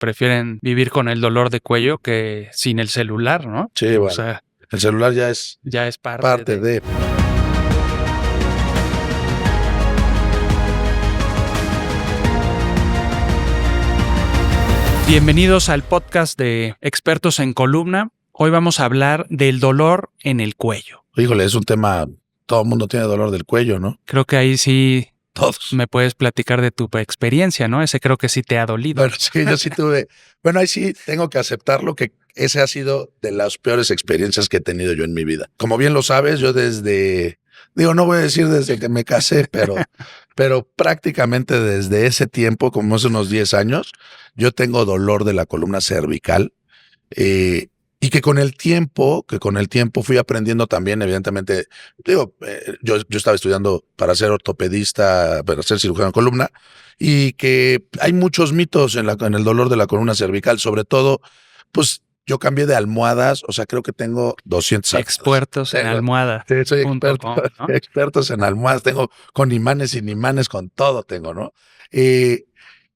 prefieren vivir con el dolor de cuello que sin el celular, ¿no? Sí, bueno. O sea, el celular ya es parte de... Bienvenidos al podcast de Expertos en Columna. Hoy vamos a hablar del dolor en el cuello. Híjole, es un tema, todo el mundo tiene dolor del cuello, ¿no? Creo que ahí sí todos me puedes platicar de tu experiencia, ¿no? Ese creo que sí te ha dolido. Bueno, sí, yo sí tuve. Bueno, ahí sí tengo que aceptarlo que ese ha sido de las peores experiencias que he tenido yo en mi vida. Como bien lo sabes, yo no voy a decir desde que me casé, pero prácticamente desde ese tiempo, como hace unos 10 años, yo tengo dolor de la columna cervical. Y que con el tiempo fui aprendiendo también, evidentemente, yo estaba estudiando para ser ortopedista, para ser cirujano de columna, y que hay muchos mitos en el dolor de la columna cervical, sobre todo, pues yo cambié de almohadas, o sea, creo que tengo 200 expertos en almohadas. Sí, soy experto, ¿no? Expertos en almohadas, tengo con imanes, sin imanes, con todo tengo, ¿no? Y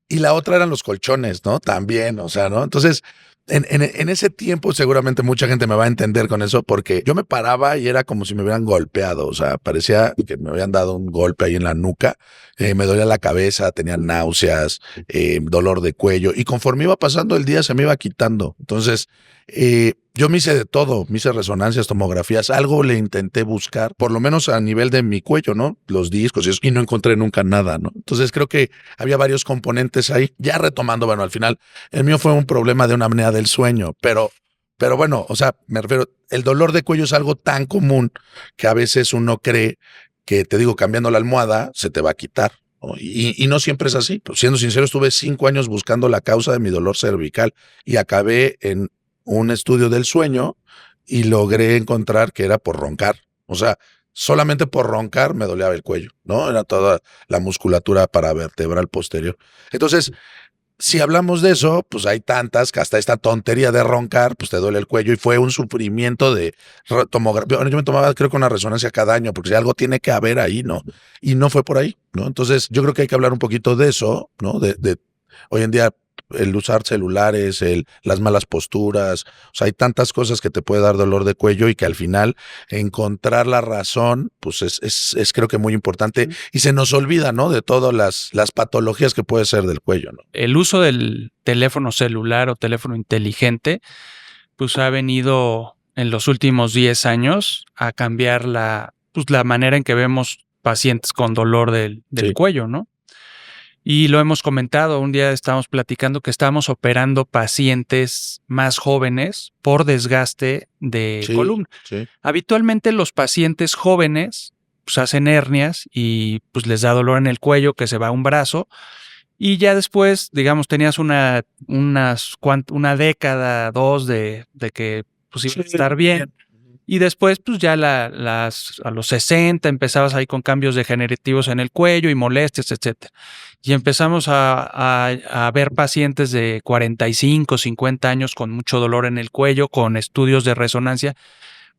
la otra eran los colchones, ¿no? También, o sea, ¿no? Entonces, en ese tiempo seguramente mucha gente me va a entender con eso porque yo me paraba y era como si me hubieran golpeado, o sea, parecía que me habían dado un golpe ahí en la nuca, me dolía la cabeza, tenía náuseas, dolor de cuello y conforme iba pasando el día se me iba quitando. Entonces, yo me hice de todo, me hice resonancias, tomografías, algo le intenté buscar, por lo menos a nivel de mi cuello, ¿no? Los discos y eso, y no encontré nunca nada, ¿no? Entonces creo que había varios componentes ahí. Ya retomando, bueno, al final, el mío fue un problema de una apnea del sueño, pero bueno, o sea, me refiero, el dolor de cuello es algo tan común que a veces uno cree que, te digo, cambiando la almohada, se te va a quitar. Y no siempre es así. Pues, siendo sincero, estuve 5 años buscando la causa de mi dolor cervical y acabé en un estudio del sueño y logré encontrar que era por roncar. O sea, solamente por roncar me dolía el cuello, ¿no? Era toda la musculatura paravertebral posterior. Entonces, si hablamos de eso, pues hay tantas que hasta esta tontería de roncar, pues te duele el cuello y fue un sufrimiento de tomografía. Yo me tomaba, creo que una resonancia cada año, porque si algo tiene que haber ahí, ¿no? Y no fue por ahí, ¿no? Entonces, yo creo que hay que hablar un poquito de eso, ¿no? De hoy en día el usar celulares, las malas posturas, o sea, hay tantas cosas que te puede dar dolor de cuello y que al final encontrar la razón, pues es creo que muy importante y se nos olvida, ¿no? De todas las patologías que puede ser del cuello, ¿no? El uso del teléfono celular o teléfono inteligente, pues ha venido en los últimos 10 años a cambiar la manera en que vemos pacientes con dolor del cuello, ¿no? Y lo hemos comentado, un día estábamos platicando que estábamos operando pacientes más jóvenes por desgaste de columna. Sí. Habitualmente los pacientes jóvenes pues hacen hernias y pues les da dolor en el cuello, que se va un brazo, y ya después, digamos, tenías una década, 2 de que pues iba a estar bien. Y después, pues ya a los 60 empezabas ahí con cambios degenerativos en el cuello y molestias, etcétera. Y empezamos a ver pacientes de 45, 50 años con mucho dolor en el cuello, con estudios de resonancia,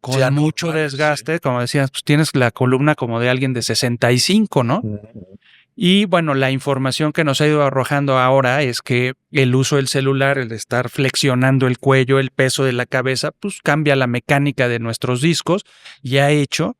con mucho desgaste. Como decías, pues tienes la columna como de alguien de 65, ¿no? Y bueno, la información que nos ha ido arrojando ahora es que el uso del celular, el de estar flexionando el cuello, el peso de la cabeza, pues cambia la mecánica de nuestros discos y ha hecho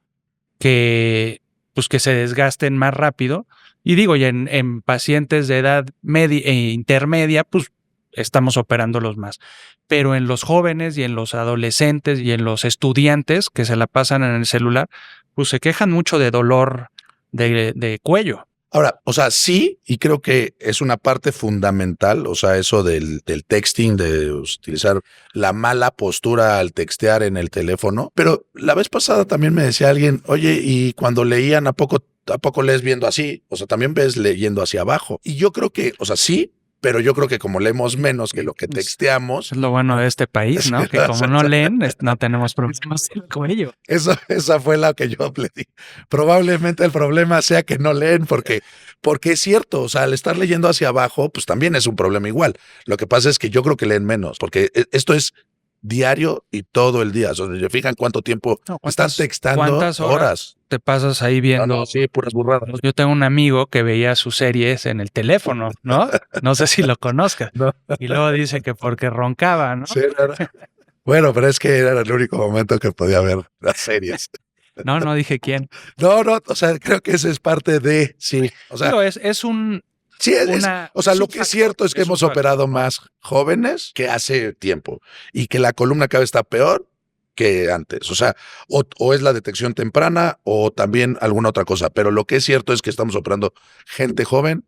que se desgasten más rápido. Y digo, ya en pacientes de edad media e intermedia, pues estamos operándolos más. Pero en los jóvenes y en los adolescentes y en los estudiantes que se la pasan en el celular, pues se quejan mucho de dolor de cuello. Ahora, o sea, sí, y creo que es una parte fundamental, o sea, eso del texting, de utilizar la mala postura al textear en el teléfono. Pero la vez pasada también me decía alguien, oye, y cuando leían, ¿a poco lees viendo así? O sea, también ves leyendo hacia abajo. Y yo creo que, o sea, sí, pero yo creo que como leemos menos que lo que texteamos. Es lo bueno de este país, ¿no? Que como no leen, no tenemos problemas en el cuello. Esa fue la que yo le di. Probablemente el problema sea que no leen, porque es cierto, o sea, al estar leyendo hacia abajo, pues también es un problema igual. Lo que pasa es que yo creo que leen menos, porque esto es diario y todo el día. O sea, ¿se fijan cuánto tiempo están textando? ¿Cuántas horas te pasas ahí viendo? Sí, puras burradas. Yo tengo un amigo que veía sus series en el teléfono, ¿no? No sé si lo conozcas. No. Y luego dice que porque roncaba, ¿no? Sí, bueno, pero es que era el único momento que podía ver las series. No dije quién. No, o sea, creo que eso es parte de, sí. O sea, pero es un... Sí, o sea, lo que es cierto es que hemos operado más jóvenes que hace tiempo y que la columna cada vez está peor que antes. O sea, o es la detección temprana o también alguna otra cosa. Pero lo que es cierto es que estamos operando gente joven,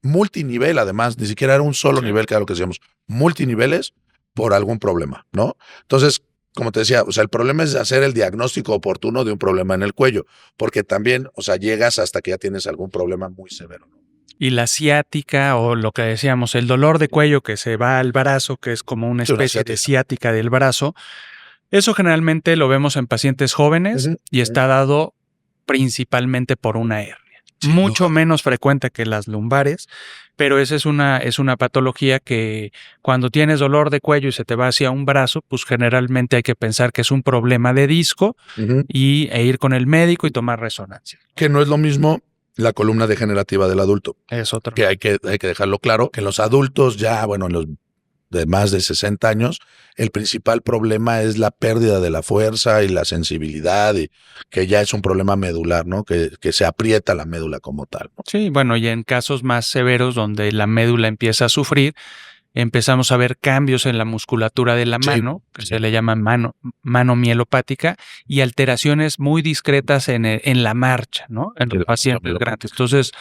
multinivel además, ni siquiera era un solo nivel que era lo que decíamos, multiniveles por algún problema, ¿no? Entonces, como te decía, o sea, el problema es hacer el diagnóstico oportuno de un problema en el cuello, porque también, o sea, llegas hasta que ya tienes algún problema muy severo, ¿no? Y la ciática o lo que decíamos, el dolor de cuello que se va al brazo, que es como una especie de ciática del brazo, eso generalmente lo vemos en pacientes jóvenes y está dado principalmente por una hernia. Sí, mucho menos frecuente que las lumbares, pero esa es una patología que cuando tienes dolor de cuello y se te va hacia un brazo, pues generalmente hay que pensar que es un problema de disco e ir con el médico y tomar resonancia. Que no es lo mismo la columna degenerativa del adulto. Es otro. Que hay que dejarlo claro, que en los adultos ya, bueno, en los de más de 60 años, el principal problema es la pérdida de la fuerza y la sensibilidad, y que ya es un problema medular, ¿no? Que se aprieta la médula como tal, ¿no? Sí, bueno, y en casos más severos donde la médula empieza a sufrir, empezamos a ver cambios en la musculatura de la mano, que se le llama mano mielopática, y alteraciones muy discretas en la marcha, ¿no? En los pacientes grandes. Entonces,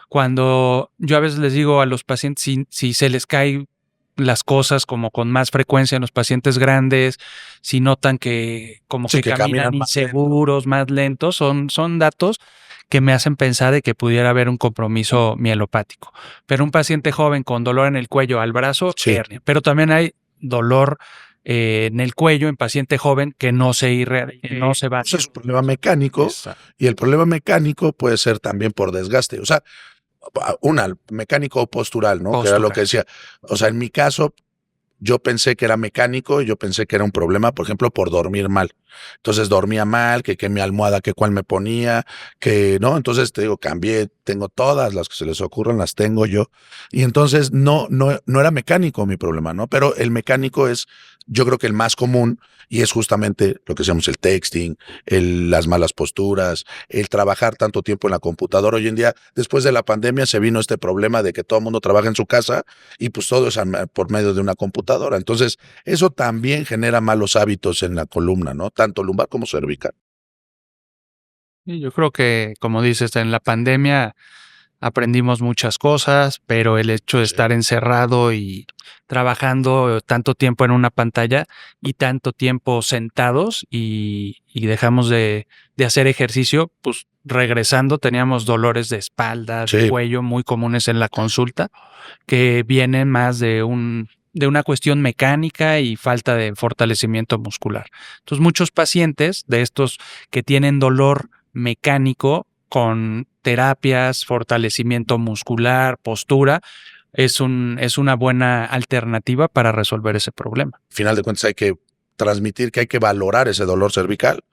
cuando yo a veces les digo a los pacientes, si se les cae las cosas como con más frecuencia en los pacientes grandes, si notan que que caminan inseguros, más lentos, son datos que me hacen pensar de que pudiera haber un compromiso mielopático. Pero un paciente joven con dolor en el cuello al brazo, hernia. Pero también hay dolor en el cuello en paciente joven que no se va. Eso es un problema mecánico. Exacto. Y el problema mecánico puede ser también por desgaste. O sea, mecánico postural, ¿no? Que era lo que decía. O sea, en mi caso, yo pensé que era mecánico y yo pensé que era un problema, por ejemplo, por dormir mal. Entonces dormía mal, que mi almohada, que cuál me ponía, que no. Entonces te digo, cambié, tengo todas las que se les ocurran, las tengo yo. Y entonces no era mecánico mi problema, ¿no? Pero el mecánico es, yo creo que el más común, y es justamente lo que decíamos, el texting, las malas posturas, el trabajar tanto tiempo en la computadora. Hoy en día, después de la pandemia, se vino este problema de que todo el mundo trabaja en su casa y pues todo es por medio de una computadora. Entonces, eso también genera malos hábitos en la columna, ¿no? Tanto lumbar como cervical. Y yo creo que, como dices, en la pandemia aprendimos muchas cosas, pero el hecho de estar encerrado y trabajando tanto tiempo en una pantalla y tanto tiempo sentados y dejamos de hacer ejercicio, pues regresando teníamos dolores de espalda, de cuello muy comunes en la consulta, que vienen más de una cuestión mecánica y falta de fortalecimiento muscular. Entonces, muchos pacientes de estos que tienen dolor mecánico con terapias, fortalecimiento muscular, postura, es una buena alternativa para resolver ese problema. Al final de cuentas hay que transmitir que hay que valorar ese dolor cervical,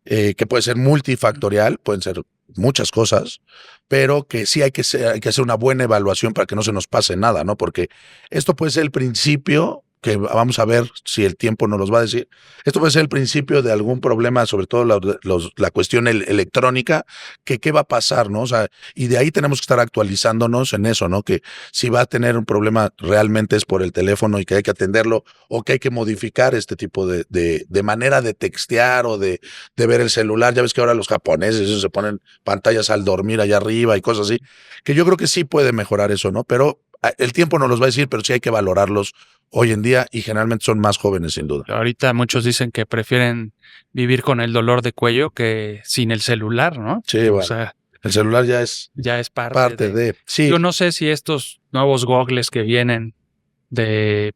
que puede ser multifactorial, pueden ser muchas cosas, pero que sí hay que hacer una buena evaluación para que no se nos pase nada, ¿no? Porque esto puede ser el principio, que vamos a ver si el tiempo nos los va a decir. Esto puede ser el principio de algún problema, sobre todo la cuestión electrónica, que qué va a pasar, ¿no? O sea, y de ahí tenemos que estar actualizándonos en eso, ¿no? Que si va a tener un problema realmente es por el teléfono y que hay que atenderlo, o que hay que modificar este tipo de manera de textear o de ver el celular. Ya ves que ahora los japoneses se ponen pantallas al dormir allá arriba y cosas así, que yo creo que sí puede mejorar eso, ¿no? Pero el tiempo nos los va a decir, pero sí hay que valorarlos hoy en día y generalmente son más jóvenes, sin duda. Ahorita muchos dicen que prefieren vivir con el dolor de cuello que sin el celular, ¿no? Sí, bueno. O sea, el celular ya es parte de. Sí. Yo no sé si estos nuevos gogles que vienen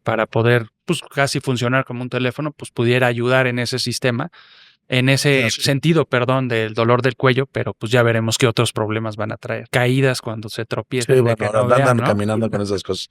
para poder pues casi funcionar como un teléfono, pues pudiera ayudar en ese sistema. en ese sentido, perdón, del dolor del cuello, pero pues ya veremos qué otros problemas van a traer. Caídas cuando se tropiezan. Sí, bueno, andan caminando con esas cosas.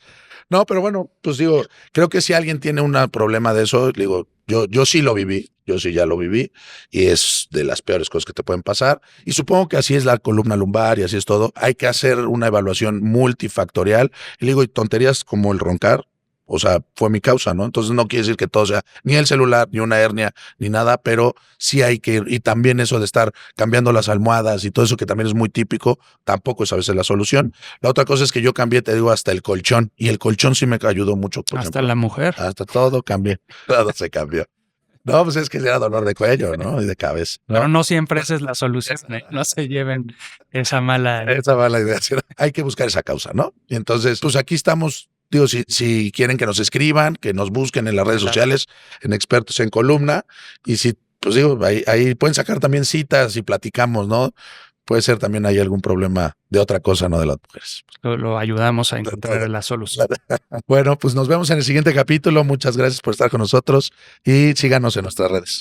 No, pero bueno, pues digo, creo que si alguien tiene un problema de eso, digo, yo sí lo viví, yo sí ya lo viví, y es de las peores cosas que te pueden pasar. Y supongo que así es la columna lumbar y así es todo. Hay que hacer una evaluación multifactorial. Y digo, y tonterías como el roncar, o sea, fue mi causa, ¿no? Entonces no quiere decir que todo sea ni el celular, ni una hernia, ni nada, pero sí hay que ir. Y también eso de estar cambiando las almohadas y todo eso que también es muy típico, tampoco es a veces la solución. La otra cosa es que yo cambié, te digo, hasta el colchón. Y el colchón sí me ayudó mucho. Por hasta ejemplo. la mujer. Hasta todo cambié. Todo se cambió. No, pues es que era dolor de cuello, ¿no? Y de cabeza, ¿no? Pero no siempre esa es la solución, ¿eh? No se lleven esa mala idea. Hay que buscar esa causa, ¿no? Y entonces, pues aquí estamos. Digo, si quieren que nos escriban, que nos busquen en las redes sociales, en Expertos en Columna, y si, pues digo, ahí pueden sacar también citas y platicamos, ¿no? Puede ser también hay algún problema de otra cosa, no de las mujeres. Lo ayudamos a encontrar la solución. Bueno, pues nos vemos en el siguiente capítulo. Muchas gracias por estar con nosotros y síganos en nuestras redes.